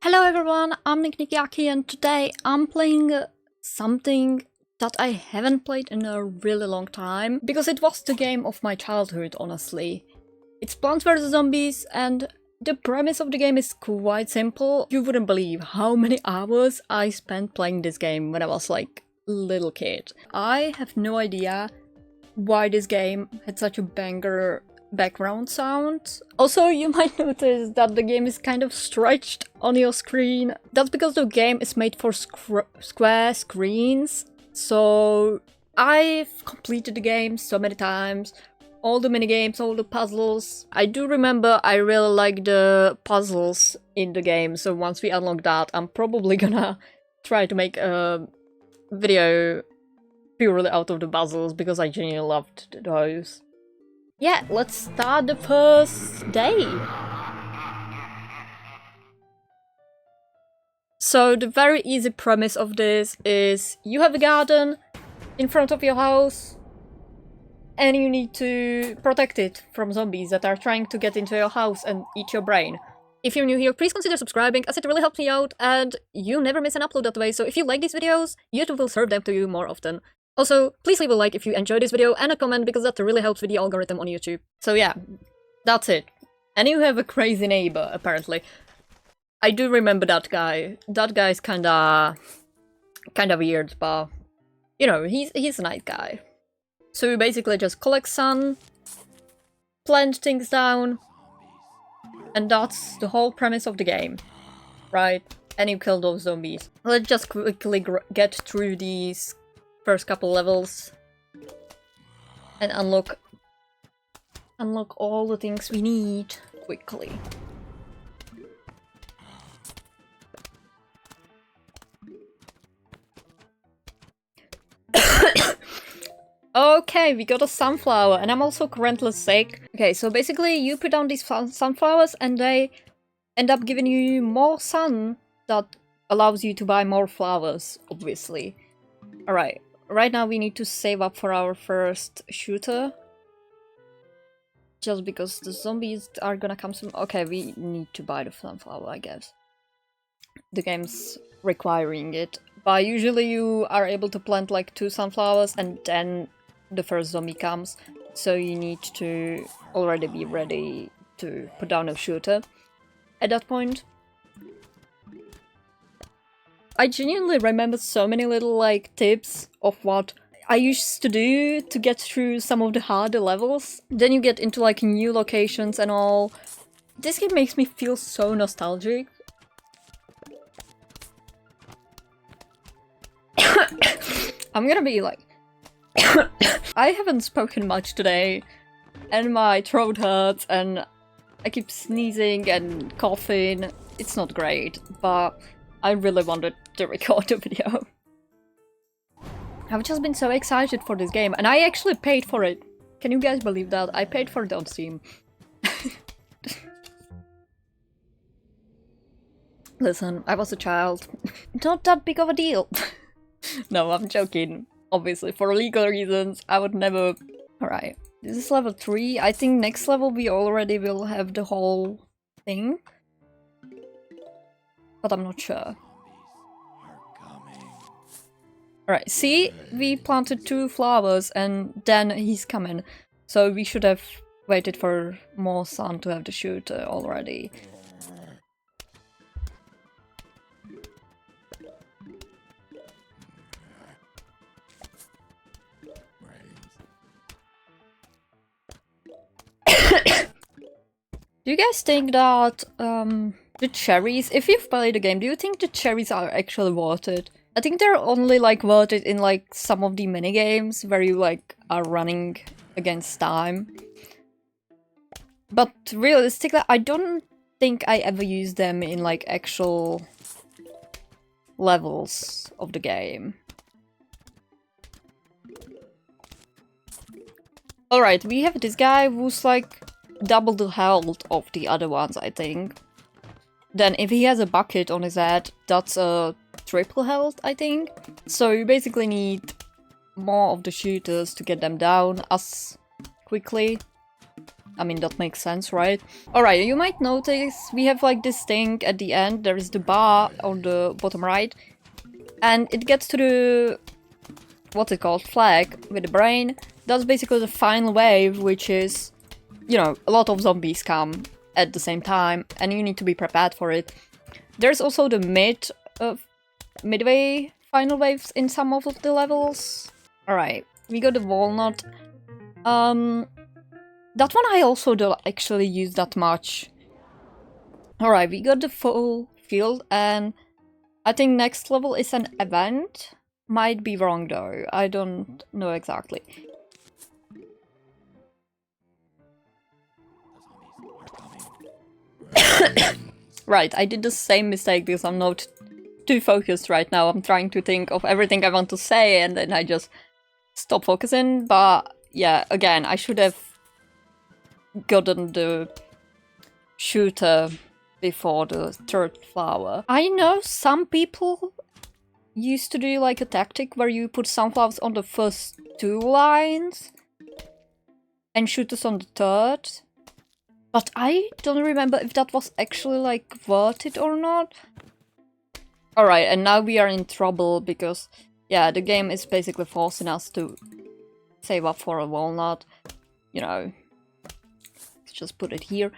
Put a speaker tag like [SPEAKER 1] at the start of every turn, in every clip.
[SPEAKER 1] Hello everyone, I'm Nikyaki and today I'm playing something that I haven't played in a really long time, because it was the game of my childhood, honestly. It's Plants vs Zombies and the premise of the game is quite simple. You wouldn't believe how many hours I spent playing this game when I was like a little kid. I have no idea why this game had such a banger background sound. Also, you might notice that the game is kind of stretched on your screen. That's because the game is made for square screens. So I've completed the game so many times. All the minigames, all the puzzles. I do remember I really like the puzzles in the game, so once we unlock that, I'm probably gonna try to make a video purely out of the puzzles, because I genuinely loved those. Yeah, let's start the first day. So the very easy premise of this is you have a garden in front of your house and you need to protect it from zombies that are trying to get into your house and eat your brain. If you're new here, please consider subscribing, as it really helps me out and you never miss an upload that way, so if you like these videos, YouTube will serve them to you more often. Also, please leave a like if you enjoyed this video and a comment, because that really helps with the algorithm on YouTube. So yeah, that's it. And you have a crazy neighbor, apparently. I do remember that guy. That guy's kinda weird, but you know, he's a nice guy. So you basically just collect sun, plant things down, and that's the whole premise of the game, right? And you kill those zombies. Let's just quickly get through these first couple levels and unlock all the things we need quickly. Okay, we got a sunflower, and I'm also currently sick. Okay, so basically you put down these sunflowers and they end up giving you more sun that allows you to buy more flowers, obviously. Alright. Right now we need to save up for our first shooter. Just because the zombies are gonna come soon. Okay, we need to buy the sunflower, I guess. The game's requiring it. But usually you are able to plant like 2 sunflowers and then the first zombie comes. So you need to already be ready to put down a shooter at that point. I genuinely remember so many little like tips of what I used to do to get through some of the harder levels. Then you get into like new locations and all. This game makes me feel so nostalgic. I'm gonna be like... I haven't spoken much today and my throat hurts and I keep sneezing and coughing. It's not great, but I really wanted to record a video. I've just been so excited for this game, and I actually paid for it. Can you guys believe that? I paid for it on Steam. Listen, I was a child. Not that big of a deal. No, I'm joking. Obviously, for legal reasons, I would never... Alright, this is level 3. I think next level we already will have the whole thing. But I'm not sure. Alright, see? We planted 2 flowers and then he's coming. So we should have waited for more sun to have the shooter already. Do you guys think that the cherries, if you've played the game, do you think the cherries are actually worth it? I think they're only like worth it in like some of the minigames where you like are running against time. But realistically, I don't think I ever used them in like actual levels of the game. Alright, we have this guy who's like double the health of the other ones, I think. Then if he has a bucket on his head, that's a triple health, I think. So you basically need more of the shooters to get them down as quickly. I mean, that makes sense, right? Alright, you might notice we have like this thing at the end. There is the bar on the bottom right. And it gets to the... what's it called? Flag with the brain. That's basically the final wave, which is... you know, a lot of zombies come at the same time. And you need to be prepared for it. There's also the midway final waves in some of the levels. Alright, we got the walnut. That one I also don't actually use that much. Alright, we got the full field, and I think next level is an event. Might be wrong though, I don't know exactly. Right, I did the same mistake because I'm not too focused right now. I'm trying to think of everything I want to say and then I just stop focusing. But yeah, again, I should have gotten the shooter before the third flower. I know some people used to do like a tactic where you put sunflowers on the first 2 lines and shooters on the third. But I don't remember if that was actually like worth it or not. Alright, and now we are in trouble because, yeah, the game is basically forcing us to save up for a walnut. You know, let's just put it here.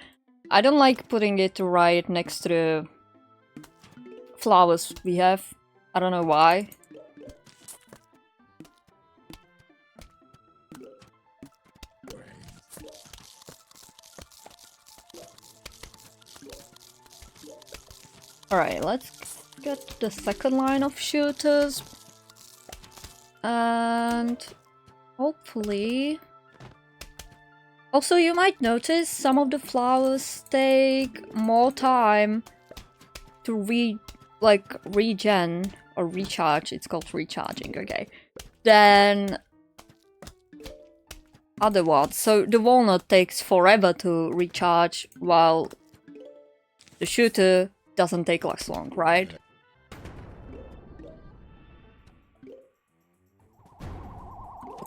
[SPEAKER 1] I don't like putting it right next to the flowers we have. I don't know why. Alright, let's get the second line of shooters. And hopefully... Also, you might notice some of the flowers take more time to regen or recharge. It's called recharging, okay. Than other ones. So the walnut takes forever to recharge, while the shooter doesn't take less long, right?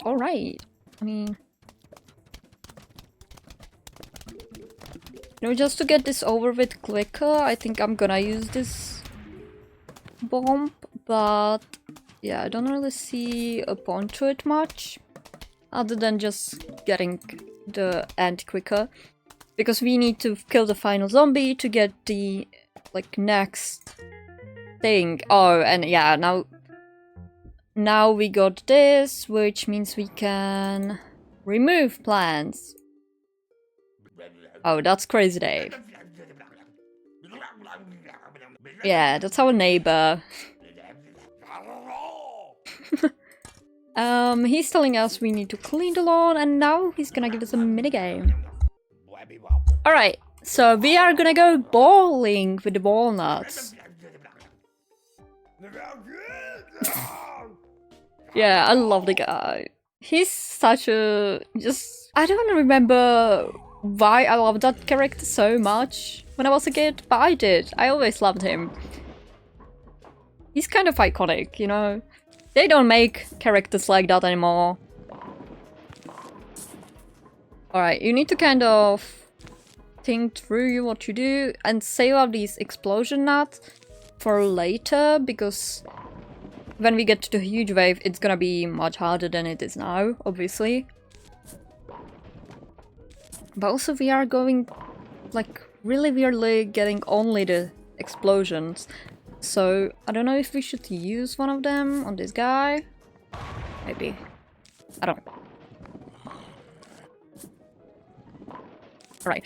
[SPEAKER 1] Alright. I mean... you know, just to get this over with quicker, I think I'm gonna use this bomb, but yeah, I don't really see a point to it much, other than just getting the end quicker, because we need to kill the final zombie to get the, like, next thing. Oh, and yeah, now we got this, which means we can remove plants. Oh, that's Crazy Dave. Yeah, that's our neighbor. He's telling us we need to clean the lawn, and now he's gonna give us a minigame. Alright, so we are gonna go bowling with the walnuts. Yeah, I love the guy. He's such a... I don't remember why I loved that character so much when I was a kid, but I did. I always loved him. He's kind of iconic, you know? They don't make characters like that anymore. Alright, you need to kind of think through what you do and save up these explosion nuts for later, because when we get to the huge wave, it's gonna be much harder than it is now, obviously. But also we are going, like, really weirdly getting only the explosions. So, I don't know if we should use one of them on this guy. Maybe. I don't know. Right.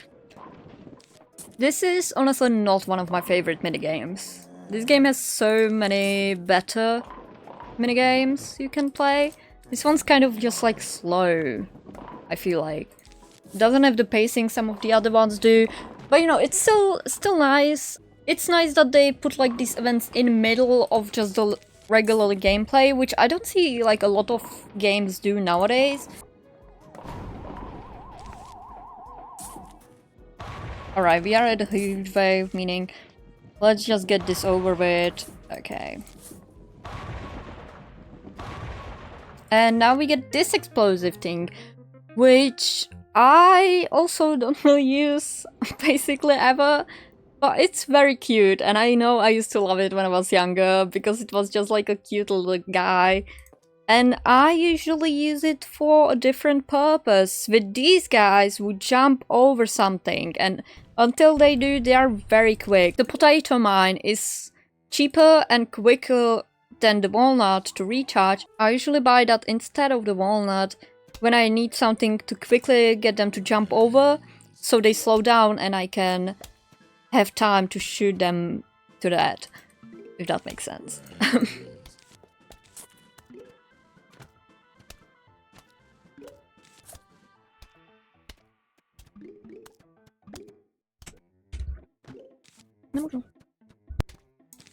[SPEAKER 1] This is honestly not one of my favorite minigames. This game has so many better minigames you can play. This one's kind of just like slow, I feel like. It doesn't have the pacing some of the other ones do, but you know, it's still nice. It's nice that they put like these events in the middle of just the regular gameplay, which I don't see like a lot of games do nowadays. Alright, we are at a huge wave, meaning let's just get this over with. Okay. And now we get this explosive thing, which I also don't really use basically ever, but it's very cute, and I know I used to love it when I was younger because it was just like a cute little guy. And I usually use it for a different purpose. With these guys who jump over something, and until they do, they are very quick. The potato mine is cheaper and quicker than the walnut to recharge. I usually buy that instead of the walnut when I need something to quickly get them to jump over, so they slow down and I can have time to shoot them to that, if that makes sense.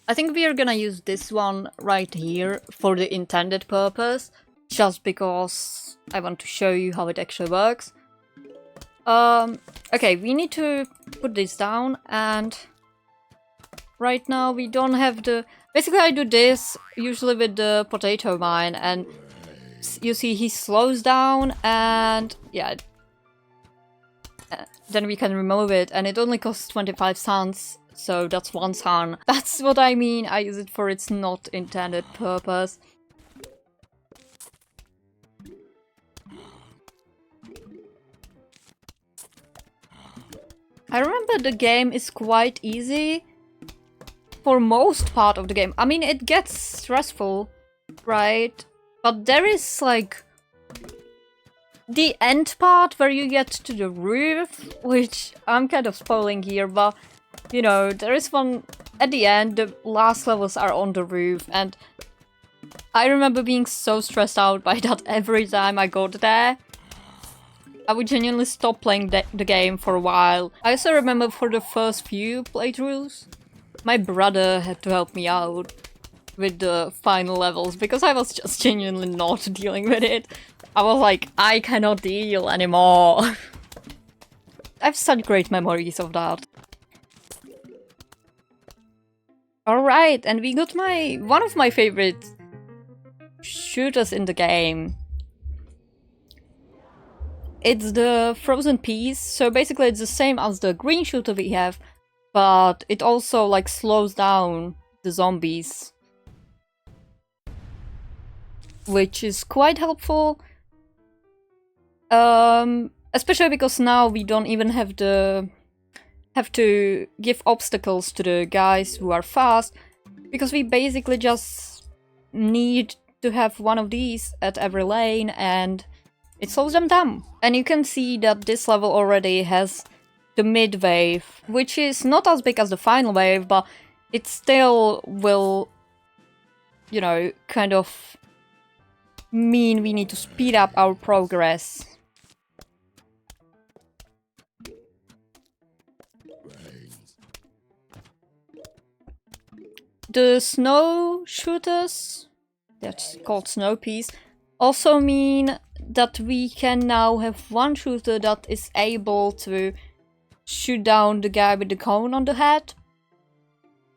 [SPEAKER 1] I think we are gonna use this one right here for the intended purpose, just because I want to show you how it actually works. Okay, we need to put this down, and right now we don't have the... Basically I do this usually with the potato mine, and you see he slows down, and yeah, then we can remove it, and it only costs 25 cents. So that's 1 sun. That's what I mean. I use it for its not intended purpose. I remember the game is quite easy for most part of the game. I mean, it gets stressful, right? But there is like the end part where you get to the roof, which I'm kind of spoiling here, but you know, there is one at the end. The last levels are on the roof, and I remember being so stressed out by that every time I got there. I would genuinely stop playing the game for a while. I also remember for the first few playthroughs, my brother had to help me out with the final levels because I was just genuinely not dealing with it. I was like, I cannot deal anymore. I have such great memories of that. Alright, and we got one of my favorite shooters in the game. It's the frozen peas, so basically it's the same as the green shooter we have, but it also like slows down the zombies, which is quite helpful. Especially because now we don't even have to give obstacles to the guys who are fast, because we basically just need to have one of these at every lane and it slows them down. And you can see that this level already has the mid wave, which is not as big as the final wave, but it still will, you know, kind of mean we need to speed up our progress. The snow shooters, that's called snow peas, also mean that we can now have one shooter that is able to shoot down the guy with the cone on the head.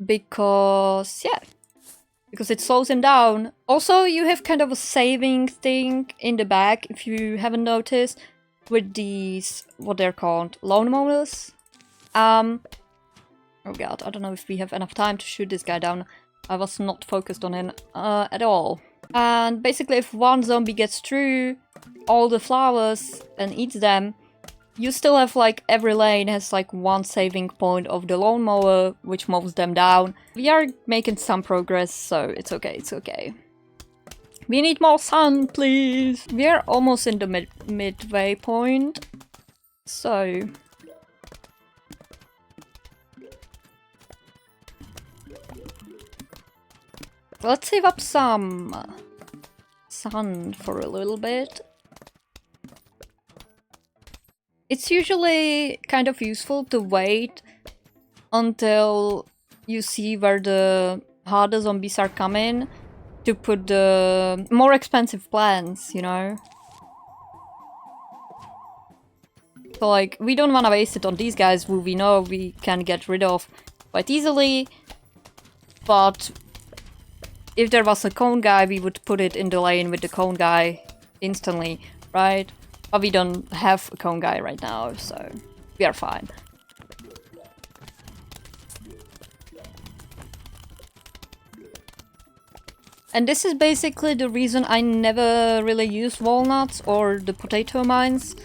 [SPEAKER 1] Because, yeah, because it slows him down. Also, you have kind of a saving thing in the back, if you haven't noticed, with these, what they're called, lawnmowers. Oh god, I don't know if we have enough time to shoot this guy down. I was not focused on him at all. And basically if one zombie gets through all the flowers and eats them, you still have like every lane has like one saving point of the lawnmower, which mows them down. We are making some progress, so it's okay, it's okay. We need more sun, please! We are almost in the midway point, so... let's save up some sun for a little bit. It's usually kind of useful to wait until you see where the harder zombies are coming to put the more expensive plants, you know? So like, we don't want to waste it on these guys who we know we can get rid of quite easily, but if there was a cone guy, we would put it in the lane with the cone guy instantly, right? But we don't have a cone guy right now, so we are fine. And this is basically the reason I never really use walnuts or the potato mines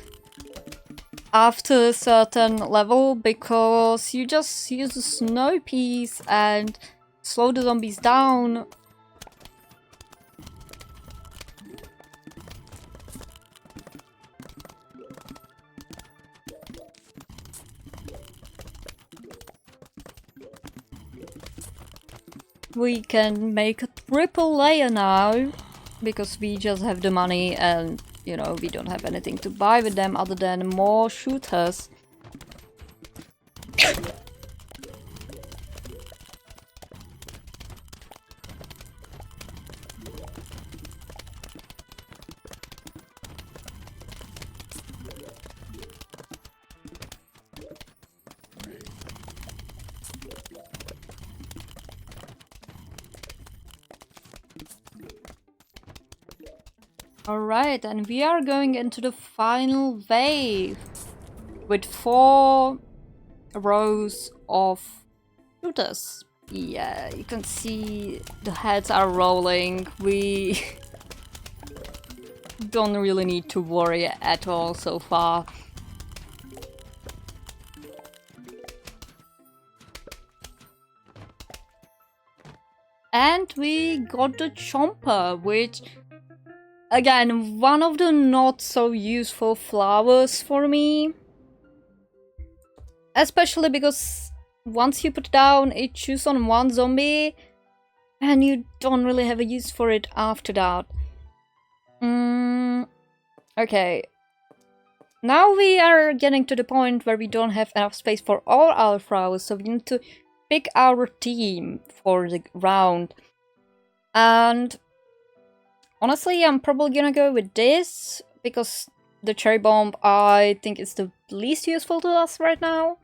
[SPEAKER 1] after a certain level, because you just use the snow piece and slow the zombies down. We can make a triple layer now, because we just have the money and, you know, we don't have anything to buy with them other than more shooters. Alright, and we are going into the final wave with 4 rows of shooters. Yeah, you can see the heads are rolling. We don't really need to worry at all so far. And we got the chomper, which, again, one of the not so useful flowers for me. Especially because once you put it down, it chews on one zombie and you don't really have a use for it after that. Okay. Now we are getting to the point where we don't have enough space for all our flowers, so we need to pick our team for the round. And honestly, I'm probably gonna go with this, because the cherry bomb, I think, is the least useful to us right now.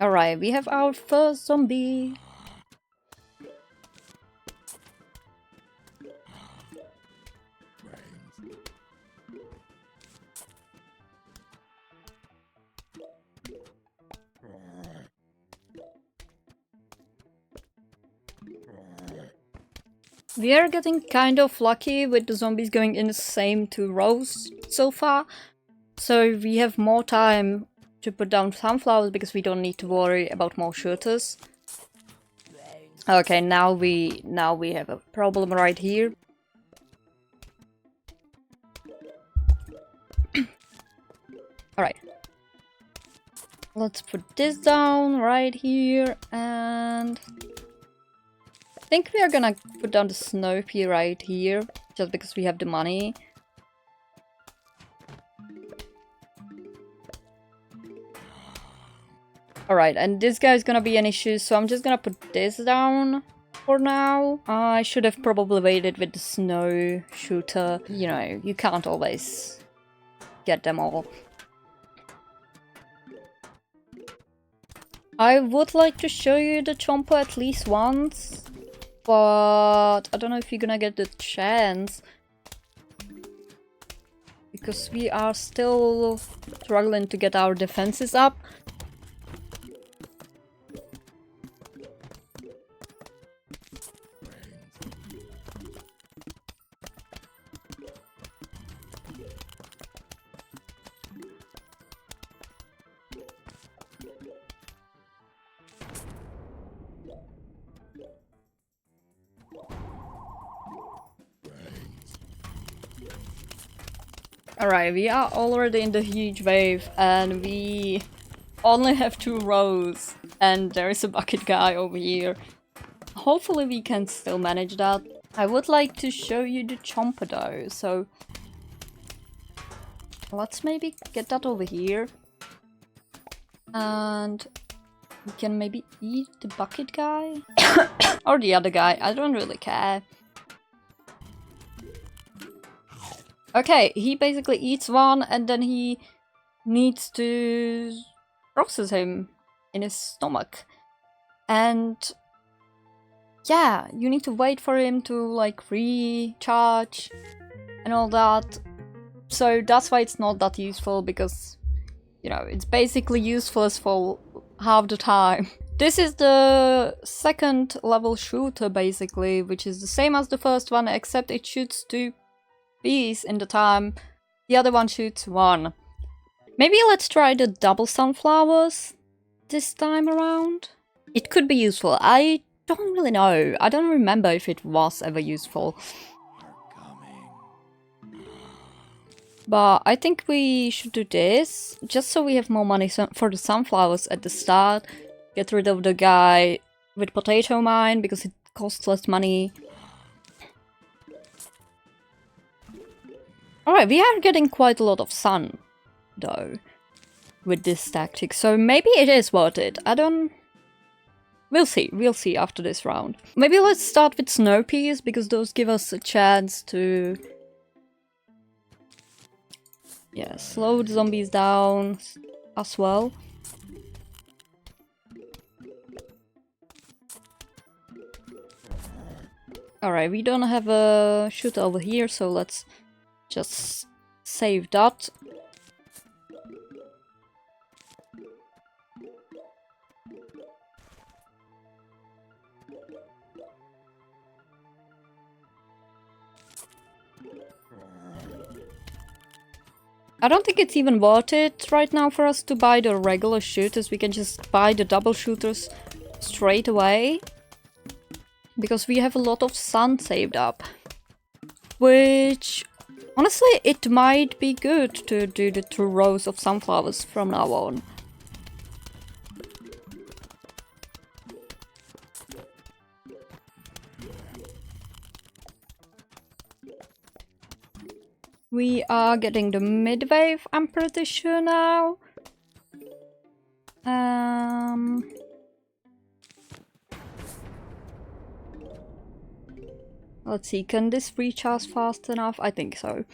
[SPEAKER 1] Alright, we have our first zombie. We are getting kind of lucky with the zombies going in the same 2 rows so far. So we have more time to put down sunflowers because we don't need to worry about more shooters. Okay, now we have a problem right here. Alright. Let's put this down right here, and I think we are gonna put down the snow pea right here, just because we have the money. Alright, and this guy is gonna be an issue, so I'm just gonna put this down for now. I should have probably waited with the snow shooter. You know, you can't always get them all. I would like to show you the chomper at least once, but I don't know if you're gonna get the chance, because we are still struggling to get our defenses up. Alright, we are already in the huge wave and we only have 2 rows and there is a bucket guy over here. Hopefully we can still manage that. I would like to show you the chomper though, so let's maybe get that over here. And we can maybe eat the bucket guy or the other guy, I don't really care. Okay, he basically eats one and then he needs to process him. in his stomach. And yeah, you need to wait for him to like recharge and all that. So that's why it's not that useful, because, you know, it's basically useless for half the time. This is the second level shooter, basically, which is the same as the first one, except it shoots 2 bees in the time. The other one shoots 1. Maybe let's try the double sunflowers this time around. It could be useful. I don't really know. I don't remember if it was ever useful. But I think we should do this, just so we have more money for the sunflowers at the start. Get rid of the guy with potato mine, because it costs less money. Alright, we are getting quite a lot of sun, though, with this tactic. So maybe it is worth it. I don't... We'll see after this round. Maybe let's start with snow peas, because those give us a chance to... yeah, slow the zombies down as well. Alright, we don't have a shooter over here, so let's just save that. I don't think it's even worth it right now for us to buy the regular shooters. We can just buy the double shooters straight away, because we have a lot of sun saved up. Which, honestly, it might be good to do the 2 rows of sunflowers from now on. We are getting the mid-wave, I'm pretty sure now. Let's see, can this recharge fast enough? I think so.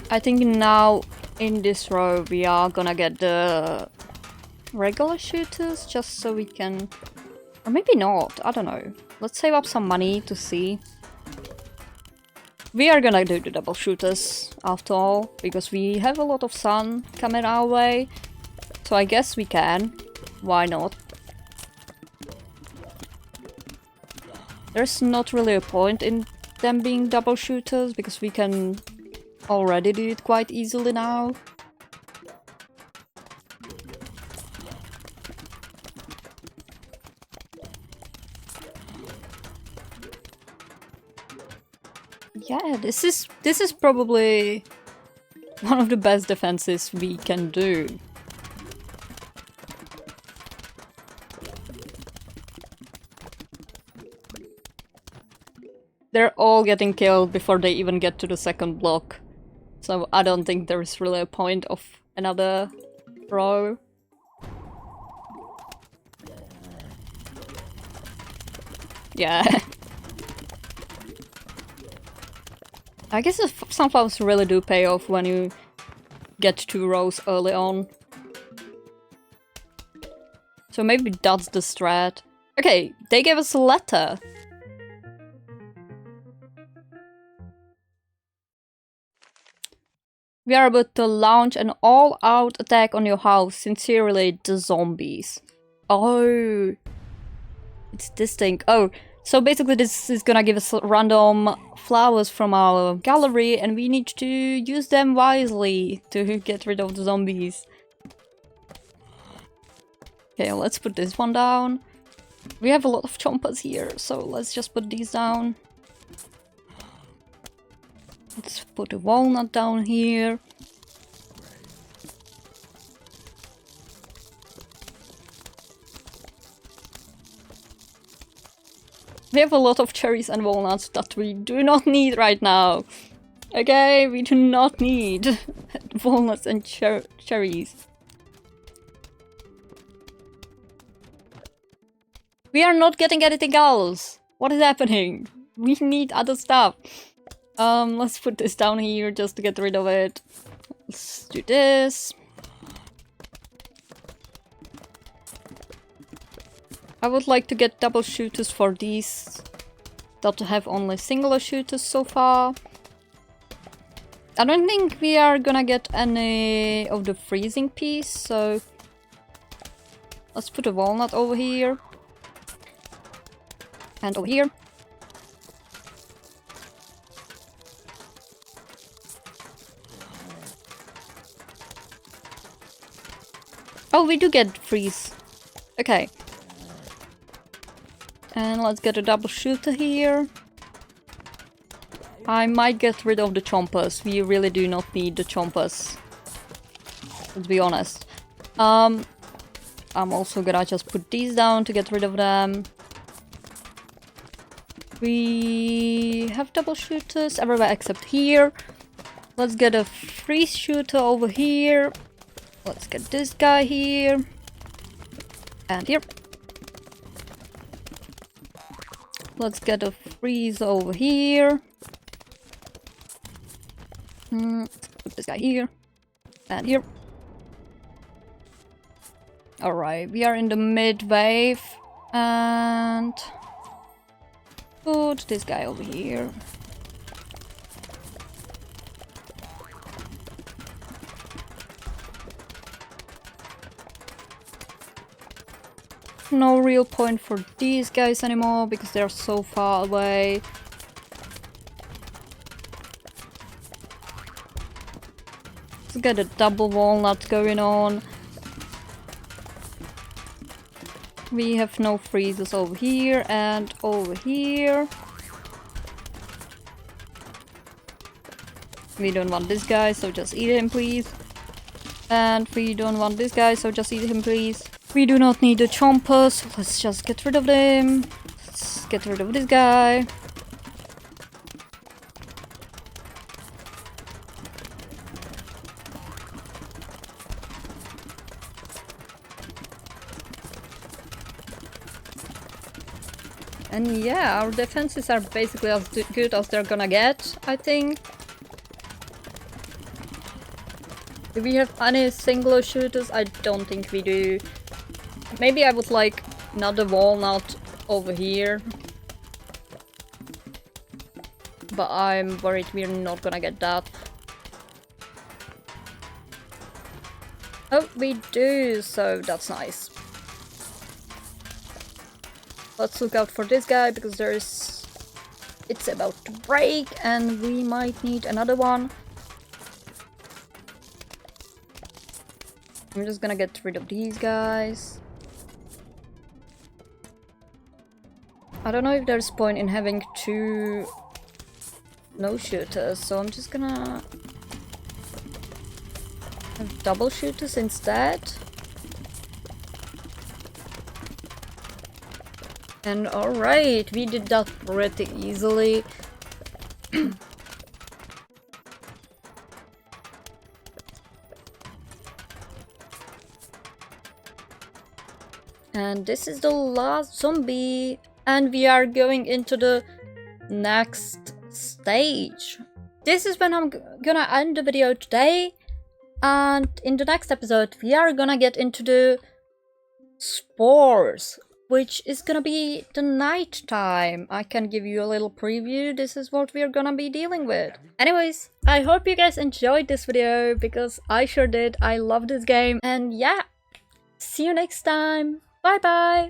[SPEAKER 1] I think now in this row we are gonna get the regular shooters, just so we can... or maybe not, I don't know. Let's save up some money to see. We are gonna do the double shooters after all, because we have a lot of sun coming our way. So I guess we can. Why not? There's not really a point in them being double shooters, because we can already do it quite easily now. Yeah, this is probably one of the best defenses we can do. They're all getting killed before they even get to the second block. So I don't think there is really a point of another row. Yeah. I guess the sunflowers really do pay off when you get 2 rows early on. So maybe that's the strat. Okay, they gave us a letter. We are about to launch an all-out attack on your house. Sincerely, the zombies. Oh. It's this thing. Oh, so basically this is gonna give us random flowers from our gallery, and we need to use them wisely to get rid of the zombies. Okay, let's put this one down. We have a lot of chompers here, so let's just put these down. Let's put a walnut down here. We have a lot of cherries and walnuts that we do not need right now. Okay, we do not need walnuts and cherries. We are not getting anything else. What is happening? We need other stuff. Let's put this down here just to get rid of it. Let's do this. I would like to get double shooters for these that have only singular shooters so far. I don't think we are gonna get any of the freezing piece, so let's put a walnut over here. And over here. Oh, we do get freeze. Okay. And let's get a double shooter here. I might get rid of the chompers. We really do not need the chompers. Let's be honest. I'm also gonna just put these down to get rid of them. We have double shooters everywhere except here. Let's get a freeze shooter over here. Let's get this guy here. And here. Let's get a freeze over here. Put this guy here. And here. Alright, we are in the mid wave. And put this guy over here. No real point for these guys anymore because they're so far away. Let's get a double walnut going on. We have no freezes over here and over here. We don't want this guy, so just eat him please. And we don't want this guy, so just eat him please. We do not need the chompers, so let's just get rid of them. Let's get rid of this guy. And yeah, our defenses are basically as good as they're gonna get, I think. Do we have any singular shooters? I don't think we do. Maybe I would like another walnut over here. But I'm worried we're not gonna get that. Oh, we do, so that's nice. Let's look out for this guy because it's about to break and we might need another one. I'm just gonna get rid of these guys. I don't know if there's point in having two no shooters, so I'm just gonna have double shooters instead. And alright, we did that pretty easily. And this is the last zombie. And we are going into the next stage. This is when I'm gonna end the video today. And in the next episode, we are gonna get into the spores, which is gonna be the night time. I can give you a little preview. This is what we're gonna be dealing with. Anyways, I hope you guys enjoyed this video because I sure did. I love this game. And yeah, see you next time. Bye bye.